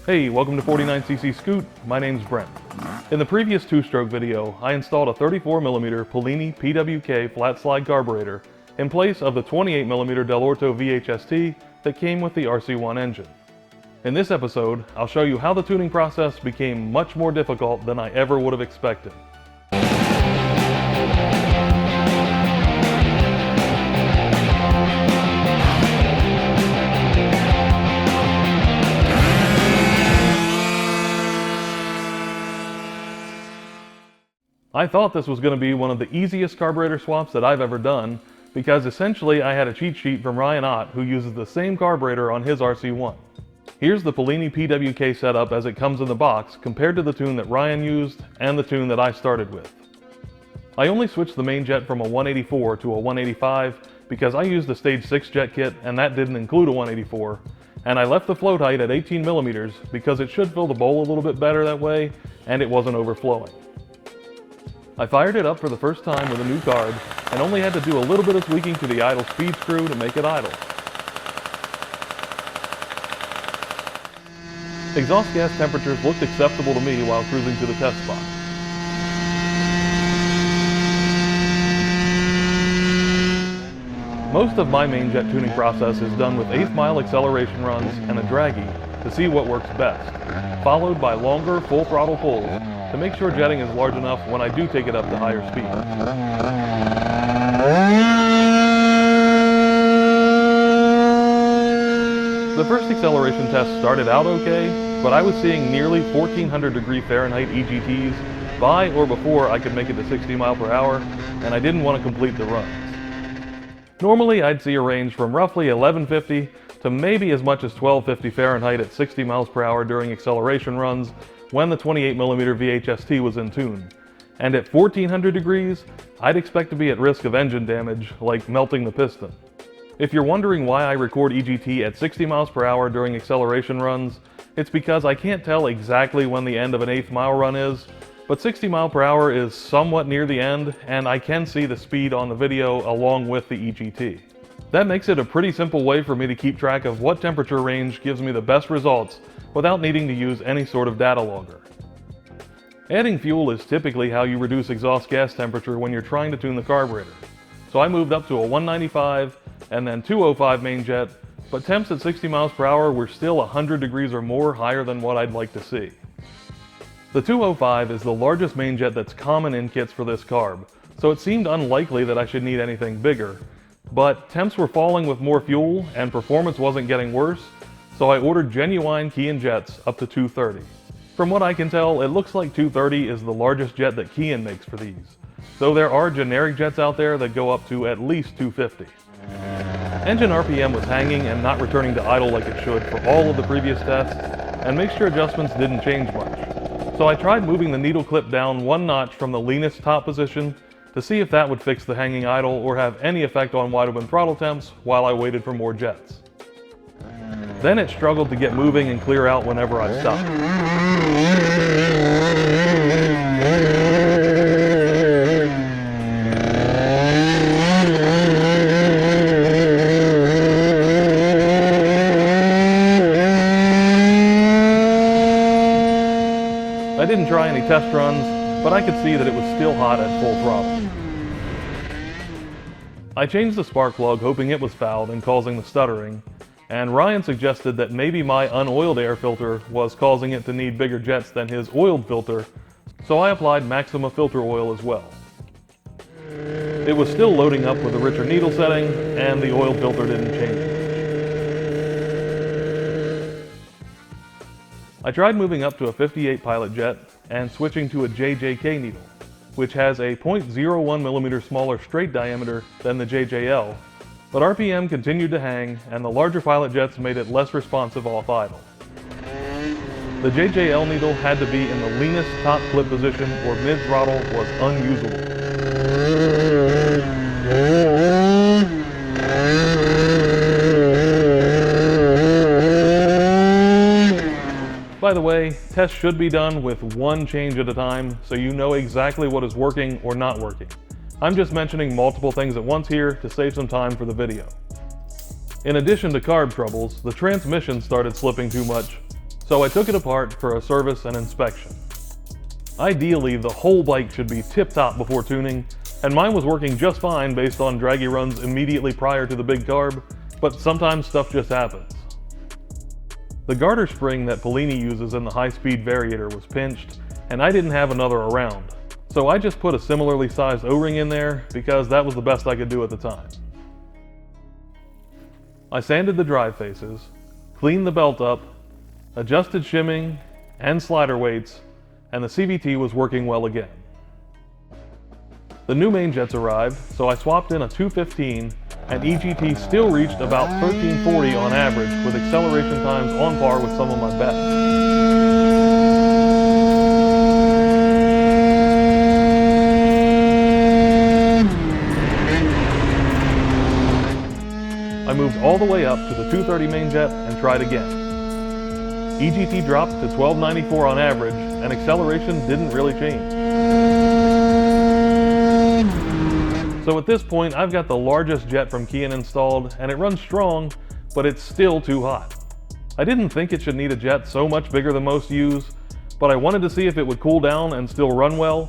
Hey, welcome to 49cc Scoot. My name's Brent. In the previous two-stroke video, I installed a 34mm Polini PWK flat slide carburetor in place of the 28mm Dell'Orto VHST that came with the RC1 engine. In this episode, I'll show you how the tuning process became much more difficult than I ever would have expected. I thought this was going to be one of the easiest carburetor swaps that I've ever done, because essentially I had a cheat sheet from Ryan Ott who uses the same carburetor on his RC1. Here's the Polini PWK setup as it comes in the box compared to the tune that Ryan used and the tune that I started with. I only switched the main jet from a 184 to a 185 because I used the stage 6 jet kit and that didn't include a 184, and I left the float height at 18mm because it should fill the bowl a little bit better that way and it wasn't overflowing. I fired it up for the first time with a new carb and only had to do a little bit of tweaking to the idle speed screw to make it idle. Exhaust gas temperatures looked acceptable to me while cruising to the test spot. Most of my main jet tuning process is done with 1/8 mile acceleration runs and a draggy to see what works best, followed by longer full throttle pulls to make sure jetting is large enough when I do take it up to higher speeds. The first acceleration test started out okay, but I was seeing nearly 1400 degree Fahrenheit EGTs by or before I could make it to 60 mph, and I didn't want to complete the runs. Normally I'd see a range from roughly 1150 to maybe as much as 1250 Fahrenheit at 60 mph during acceleration runs when the 28mm VHST was in tune. And at 1400 degrees, I'd expect to be at risk of engine damage, like melting the piston. If you're wondering why I record EGT at 60 mph during acceleration runs, it's because I can't tell exactly when the end of an 1/8 mile run is, but 60 mph is somewhat near the end, and I can see the speed on the video along with the EGT. That makes it a pretty simple way for me to keep track of what temperature range gives me the best results without needing to use any sort of data logger. Adding fuel is typically how you reduce exhaust gas temperature when you're trying to tune the carburetor. So I moved up to a 195 and then 205 main jet, but temps at 60 mph were still 100 degrees or more higher than what I'd like to see. The 205 is the largest main jet that's common in kits for this carb, so it seemed unlikely that I should need anything bigger. But temps were falling with more fuel and performance wasn't getting worse, so I ordered genuine Kian jets up to 230. From what I can tell, it looks like 230 is the largest jet that Kian makes for these, though there are generic jets out there that go up to at least 250. Engine RPM was hanging and not returning to idle like it should for all of the previous tests, and mixture adjustments didn't change much. So I tried moving the needle clip down one notch from the leanest top position to see if that would fix the hanging idle or have any effect on wide open throttle temps while I waited for more jets. Then it struggled to get moving and clear out whenever I stopped. I didn't try any test runs, but I could see that it was still hot at full throttle. I changed the spark plug hoping it was fouled and causing the stuttering, and Ryan suggested that maybe my unoiled air filter was causing it to need bigger jets than his oiled filter, so I applied Maxima filter oil as well. It was still loading up with a richer needle setting, and the oil filter didn't change. I tried moving up to a 58 pilot jet and switching to a JJK needle, which has a 0.01mm smaller straight diameter than the JJL, but RPM continued to hang and the larger pilot jets made it less responsive off idle. The JJL needle had to be in the leanest top clip position or mid-throttle was unusable. By the way, tests should be done with one change at a time so you know exactly what is working or not working. I'm just mentioning multiple things at once here to save some time for the video. In addition to carb troubles, the transmission started slipping too much, So I took it apart for a service and inspection. Ideally, the whole bike should be tip-top before tuning, and mine was working just fine based on draggy runs immediately prior to the big carb, but sometimes stuff just happens. The garter spring that Polini uses in the high-speed variator was pinched, and I didn't have another around. So I just put a similarly sized O-ring in there because that was the best I could do at the time. I sanded the drive faces, cleaned the belt up, adjusted shimming and slider weights, and the CVT was working well again. The new main jets arrived, so I swapped in a 215, and EGT still reached about 1340 on average, with acceleration times on par with some of my best. I moved all the way up to the 230 main jet and tried again. EGT dropped to 1294 on average, and acceleration didn't really change. So at this point, I've got the largest jet from Kian installed, and it runs strong, but it's still too hot. I didn't think it should need a jet so much bigger than most use, but I wanted to see if it would cool down and still run well.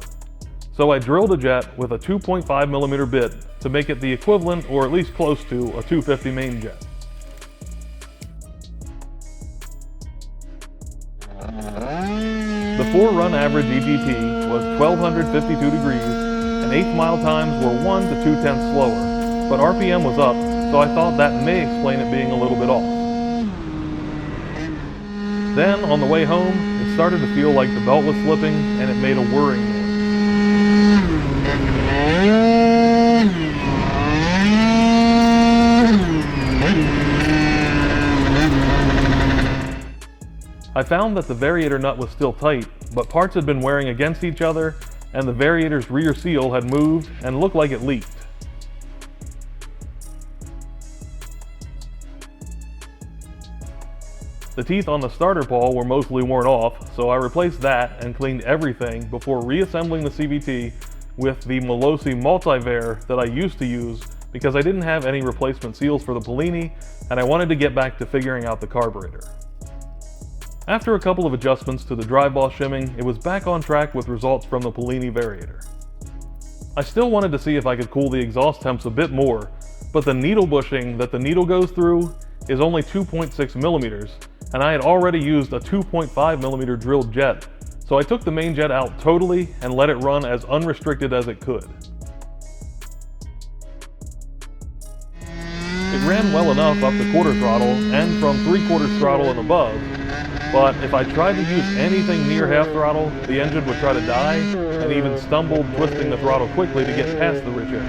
So I drilled a jet with a 2.5mm bit to make it the equivalent, or at least close to, a 250 main jet. The 4-run average EGT was 1252 degrees, and 8th mile times were 1 to 2/10 slower, but RPM was up, so I thought that may explain it being a little bit off. Then, on the way home, it started to feel like the belt was slipping, and it made a whirring noise. I found that the variator nut was still tight, but parts had been wearing against each other, and the variator's rear seal had moved and looked like it leaked. The teeth on the starter pawl were mostly worn off, so I replaced that and cleaned everything before reassembling the CVT with the Melosi Multivar that I used to use because I didn't have any replacement seals for the Polini, and I wanted to get back to figuring out the carburetor. After a couple of adjustments to the drive ball shimming, it was back on track with results from the Polini variator. I still wanted to see if I could cool the exhaust temps a bit more, but the needle bushing that the needle goes through is only 2.6mm, and I had already used a 2.5mm drilled jet, so I took the main jet out totally and let it run as unrestricted as it could. It ran well enough up to quarter throttle and from 3/4 throttle and above, but if I tried to use anything near half throttle, the engine would try to die and even stumbled twisting the throttle quickly to get past the rich engine.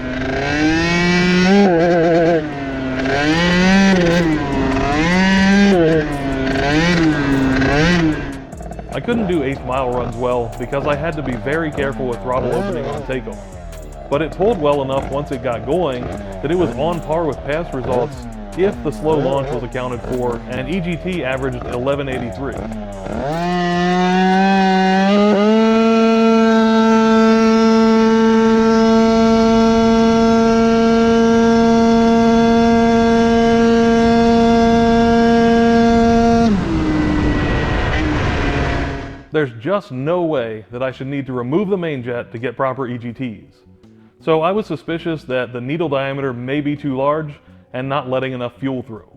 I couldn't do 8th mile runs well because I had to be very careful with throttle opening on takeoff. But it pulled well enough once it got going that it was on par with past results if the slow launch was accounted for, and EGT averaged 1183. There's just no way that I should need to remove the main jet to get proper EGTs. So I was suspicious that the needle diameter may be too large and not letting enough fuel through.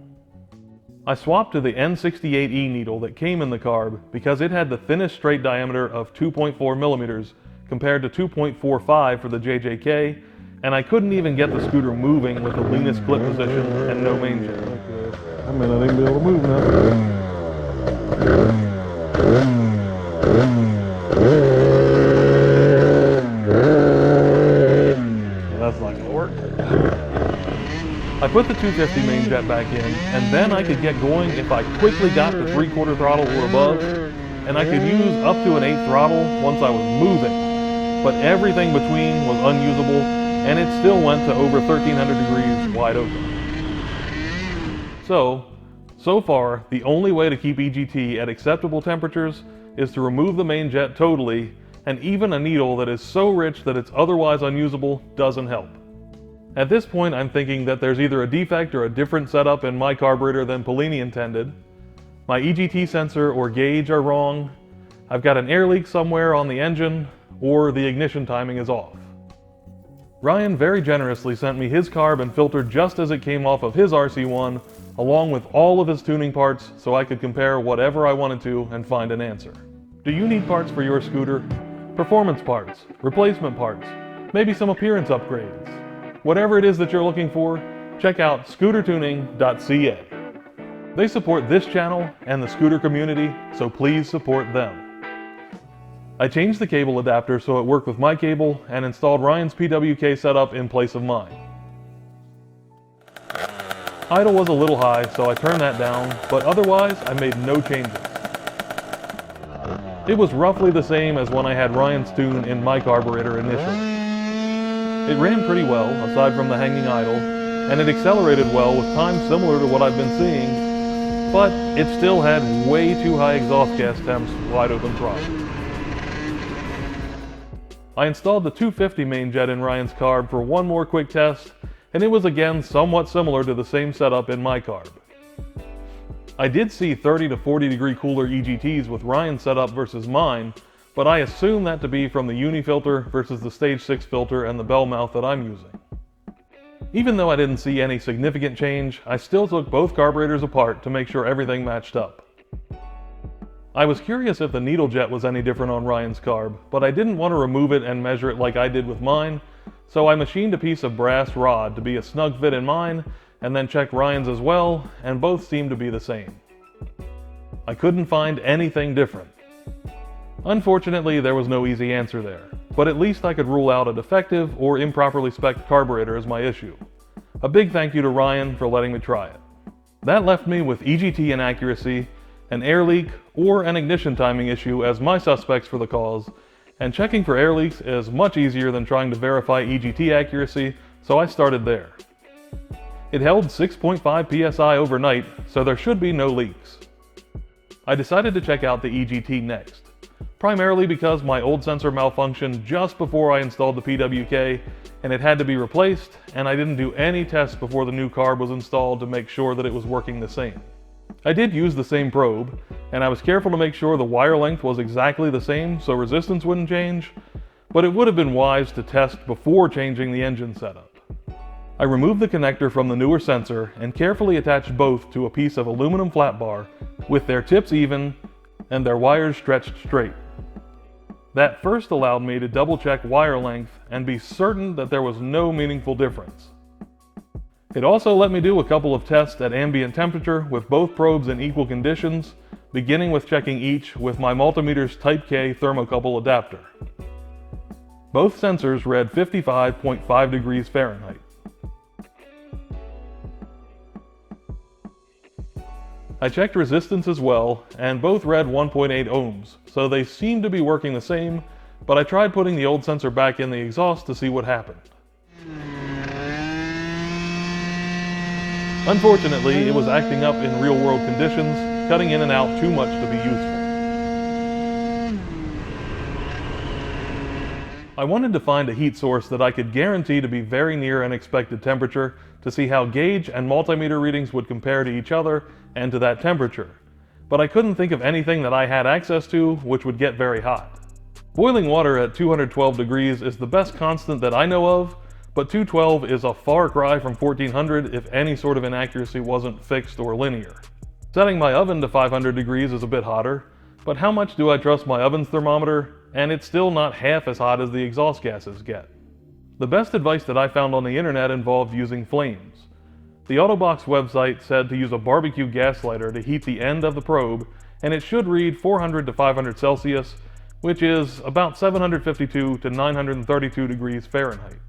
I swapped to the N68E needle that came in the Carb because it had the thinnest straight diameter of 2.4mm compared to 2.45 for the JJK, and I couldn't even get the scooter moving with the leanest clip position and no main jet. I may not even be able to move now. That's not gonna work. I put the 250 main jet back in, and then I could get going if I quickly got to 3/4 throttle or above, and I could use up to an 8 throttle once I was moving. But everything between was unusable, and it still went to over 1300 degrees wide open. So far, the only way to keep EGT at acceptable temperatures is to remove the main jet totally, and even a needle that is so rich that it's otherwise unusable doesn't help. At this point, I'm thinking that there's either a defect or a different setup in my carburetor than Polini intended, my EGT sensor or gauge are wrong, I've got an air leak somewhere on the engine, or the ignition timing is off. Ryan very generously sent me his carb and filter just as it came off of his RC1, along with all of his tuning parts, so I could compare whatever I wanted to and find an answer. Do you need parts for your scooter? Performance parts, replacement parts, maybe some appearance upgrades. Whatever it is that you're looking for, check out scootertuning.ca. They support this channel and the scooter community, so please support them. I changed the cable adapter so it worked with my cable and installed Ryan's PWK setup in place of mine. Idle was a little high, so I turned that down, but otherwise I made no changes. It was roughly the same as when I had Ryan's tune in my carburetor initially. It ran pretty well, aside from the hanging idle, and it accelerated well with times similar to what I've been seeing, but it still had way too high exhaust gas temps wide open throttle. I installed the 250 main jet in Ryan's carb for one more quick test, and it was again somewhat similar to the same setup in my carb. I did see 30 to 40 degree cooler EGTs with Ryan's setup versus mine, but I assume that to be from the uni filter versus the stage 6 filter and the bell mouth that I'm using. Even though I didn't see any significant change, I still took both carburetors apart to make sure everything matched up. I was curious if the needle jet was any different on Ryan's carb, but I didn't want to remove it and measure it like I did with mine, so I machined a piece of brass rod to be a snug fit in mine, and then checked Ryan's as well, and both seemed to be the same. I couldn't find anything different. Unfortunately, there was no easy answer there, but at least I could rule out a defective or improperly spec'd carburetor as my issue. A big thank you to Ryan for letting me try it. That left me with EGT inaccuracy, an air leak, or an ignition timing issue as my suspects for the cause, and checking for air leaks is much easier than trying to verify EGT accuracy, so I started there. It held 6.5 psi overnight, so there should be no leaks. I decided to check out the EGT next, primarily because my old sensor malfunctioned just before I installed the PWK, and it had to be replaced, and I didn't do any tests before the new carb was installed to make sure that it was working the same. I did use the same probe, and I was careful to make sure the wire length was exactly the same so resistance wouldn't change, but it would have been wise to test before changing the engine setup. I removed the connector from the newer sensor and carefully attached both to a piece of aluminum flat bar with their tips even and their wires stretched straight. That first allowed me to double check wire length and be certain that there was no meaningful difference. It also let me do a couple of tests at ambient temperature with both probes in equal conditions, beginning with checking each with my multimeter's Type K thermocouple adapter. Both sensors read 55.5 degrees Fahrenheit. I checked resistance as well, and both read 1.8 ohms, so they seemed to be working the same, but I tried putting the old sensor back in the exhaust to see what happened. Unfortunately, it was acting up in real-world conditions, cutting in and out too much to be useful. I wanted to find a heat source that I could guarantee to be very near an expected temperature to see how gauge and multimeter readings would compare to each other and to that temperature, but I couldn't think of anything that I had access to which would get very hot. Boiling water at 212 degrees is the best constant that I know of, but 212 is a far cry from 1400 if any sort of inaccuracy wasn't fixed or linear. Setting my oven to 500 degrees is a bit hotter, but how much do I trust my oven's thermometer? And it's still not half as hot as the exhaust gases get. The best advice that I found on the internet involved using flames. The Autobox website said to use a barbecue gas lighter to heat the end of the probe, and it should read 400 to 500 Celsius, which is about 752 to 932 degrees Fahrenheit.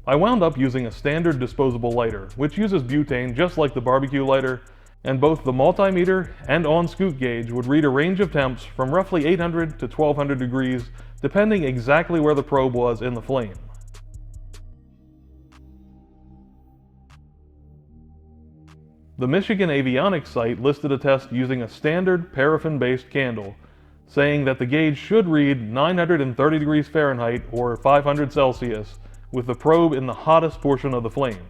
I wound up using a standard disposable lighter, which uses butane just like the barbecue lighter, and both the multimeter and on-scoot gauge would read a range of temps from roughly 800 to 1200 degrees, depending exactly where the probe was in the flame. The Michigan Avionics site listed a test using a standard paraffin-based candle, saying that the gauge should read 930 degrees Fahrenheit or 500 Celsius, with the probe in the hottest portion of the flame.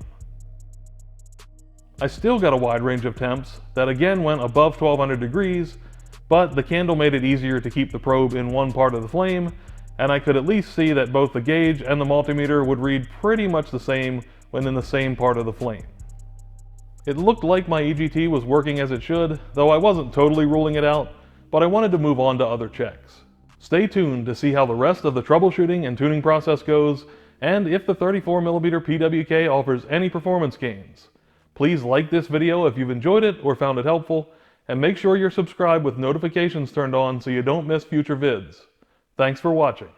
I still got a wide range of temps that again went above 1200 degrees, but the candle made it easier to keep the probe in one part of the flame, and I could at least see that both the gauge and the multimeter would read pretty much the same when in the same part of the flame. It looked like my EGT was working as it should, though I wasn't totally ruling it out, but I wanted to move on to other checks. Stay tuned to see how the rest of the troubleshooting and tuning process goes, and if the 34mm PWK offers any performance gains. Please like this video if you've enjoyed it or found it helpful, and make sure you're subscribed with notifications turned on so you don't miss future vids. Thanks for watching.